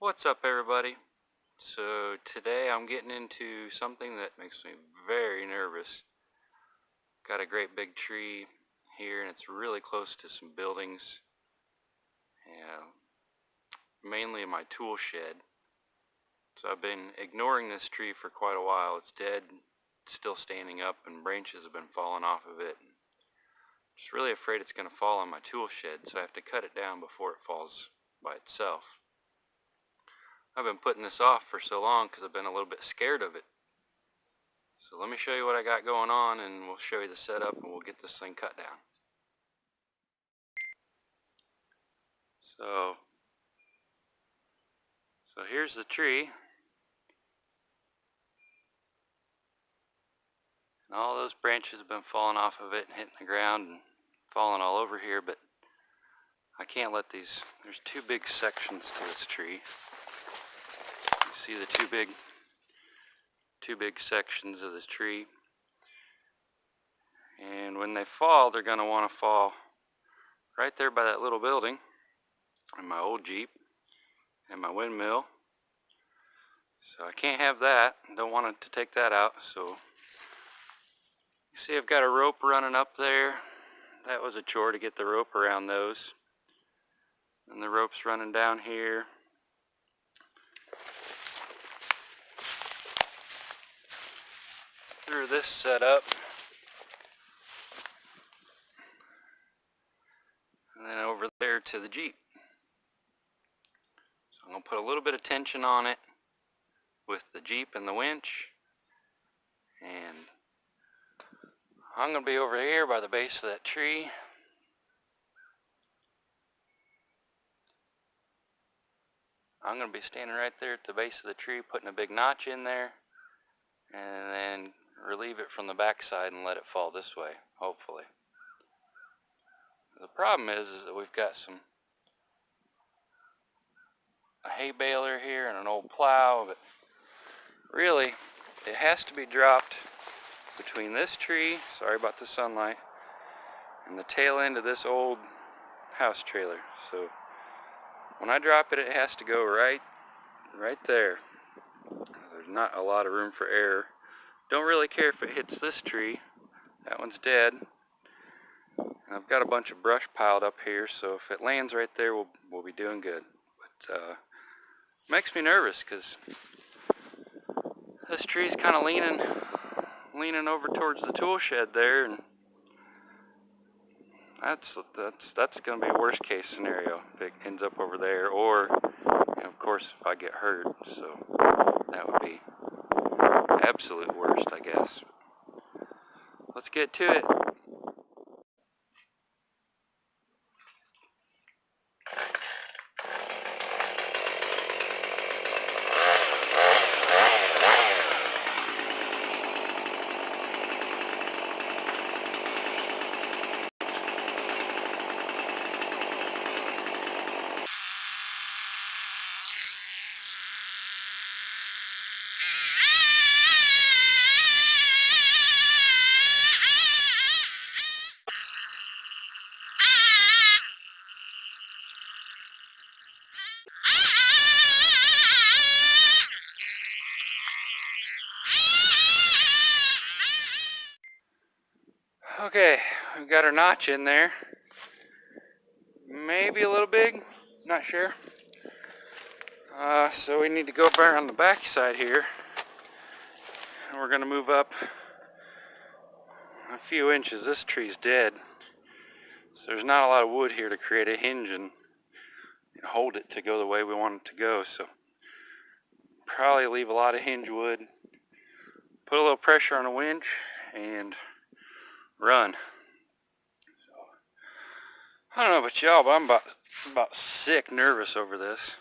What's up, everybody? So today I'm getting into something that makes me very nervous. Got a great big tree here and it's really close to some buildings, mainly in my tool shed. So I've been ignoring this tree for quite a while. It's dead, it's still standing up, and branches have been falling off of it. Just really afraid it's going to fall on my tool shed, so I have to cut it down before it falls by itself. I've been putting this off for so long because I've been a little bit scared of it. So let me show you what I got going on, and we'll show you the setup, and we'll get this thing cut down. So here's the tree, and all those branches have been falling off of it and hitting the ground and falling all over here, but I can't let these, there's two big sections to this tree. You see the two big sections of this tree, and when they fall, they're going to want to fall right there by that little building and my old Jeep and my windmill. So I can't have that. Don't want it to take that out. So you see I've got a rope running up there. That was a chore to get the rope around those. And the rope's running down here. Through this setup. And then over there to the Jeep. So I'm going to put a little bit of tension on it with the Jeep and the winch. And I'm going to be over here by the base of that tree. I'm going to be standing right there at the base of the tree, putting a big notch in there, and then relieve it from the backside and let it fall this way, hopefully. The problem is that we've got a hay baler here and an old plow, but really it has to be dropped between this tree, sorry about the sunlight, and the tail end of this old house trailer. So when I drop it, it has to go right there. There's not a lot of room for error. Don't really care if it hits this tree. That one's dead. And I've got a bunch of brush piled up here, so if it lands right there, we'll be doing good. But makes me nervous because this tree's kind of leaning over towards the tool shed there, and that's going to be a worst case scenario if it ends up over there, or of course if I get hurt. So that would be absolute worst, I guess. Let's get to it. Okay, we've got our notch in there. Maybe a little big, not sure. So we need to go around the back side here, and we're going to move up a few inches. This tree's dead, so there's not a lot of wood here to create a hinge and hold it to go the way we want it to go. So probably leave a lot of hinge wood, put a little pressure on a winch, and run. So, I don't know about y'all, but I'm about sick nervous over this.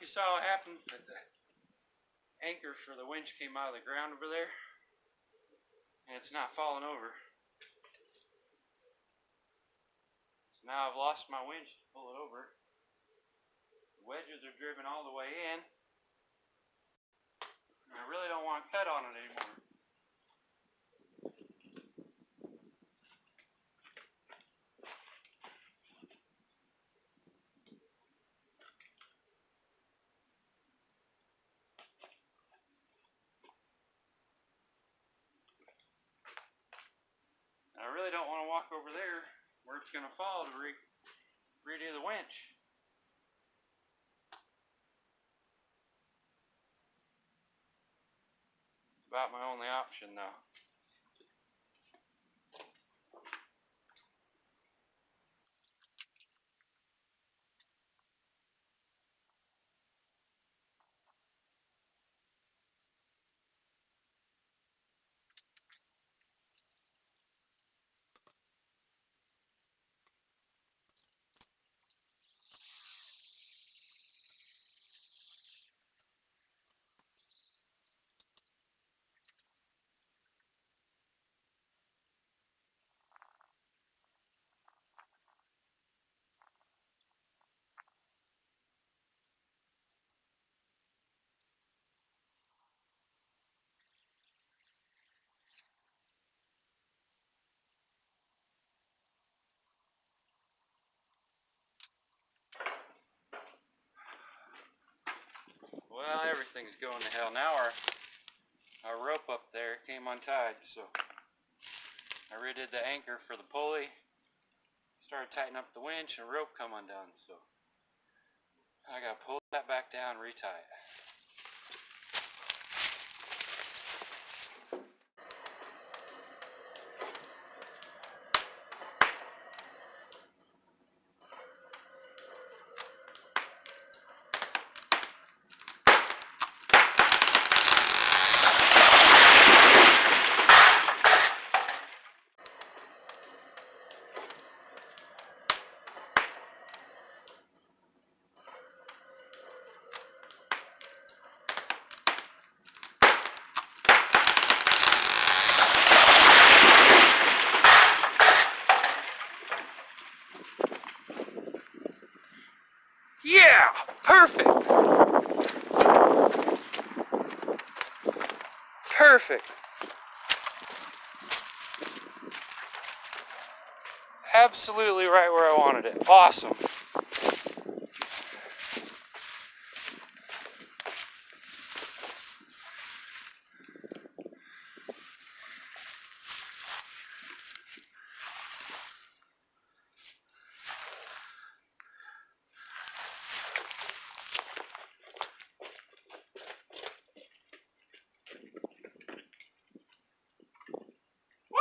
if you saw what happened, but the anchor for the winch came out of the ground over there, and it's not falling over. So now I've lost my winch to pull it over. The wedges are driven all the way in, and I really don't want to cut on it anymore. And I really don't want to walk over there where it's going to fall to redo the winch. It's about my only option though. Well, everything's going to hell. Now our rope up there came untied, so I redid the anchor for the pulley, started tightening up the winch, and rope come undone, so I gotta pull that back down and retie it. Yeah! Perfect! Perfect! Absolutely right where I wanted it. Awesome! Woo!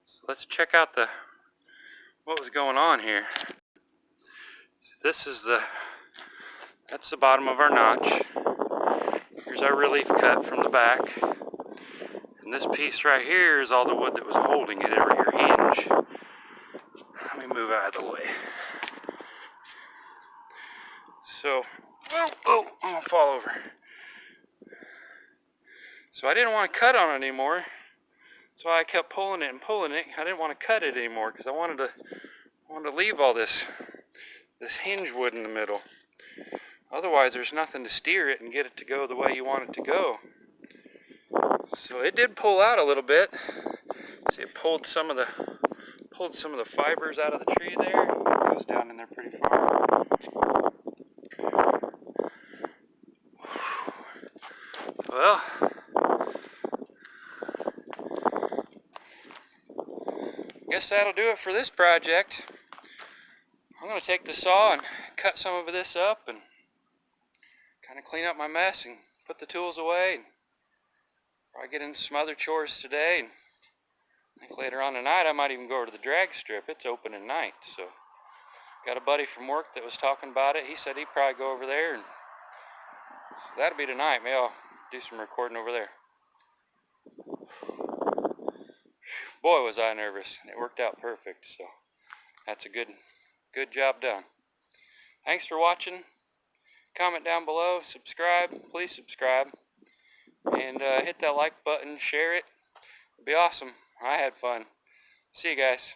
So let's check out what was going on here. This is that's the bottom of our notch. Here's our relief cut from the back. And this piece right here is all the wood that was holding it over your hinge. Let me move out of the way. So, oh, I'm gonna fall over. So I didn't want to cut on it anymore. That's why I kept pulling it and pulling it. I didn't want to cut it anymore because I wanted to leave all this hinge wood in the middle. Otherwise, there's nothing to steer it and get it to go the way you want it to go. So it did pull out a little bit. See, it pulled some of the fibers out of the tree there. It goes down in there pretty far. Well, I guess that'll do it for this project. I'm going to take the saw and cut some of this up and kind of clean up my mess and put the tools away. And probably get into some other chores today. And I think later on tonight I might even go over to the drag strip. It's open at night, so Got a buddy from work that was talking about it. He said he'd probably go over there, and so that'll be tonight. Maybe I'll do some recording over there. Boy, was I nervous. It worked out perfect, so that's a good job done. Thanks for watching. Comment down below, subscribe, please subscribe, and hit that like button, share it. It'd be awesome. I had fun. See you guys.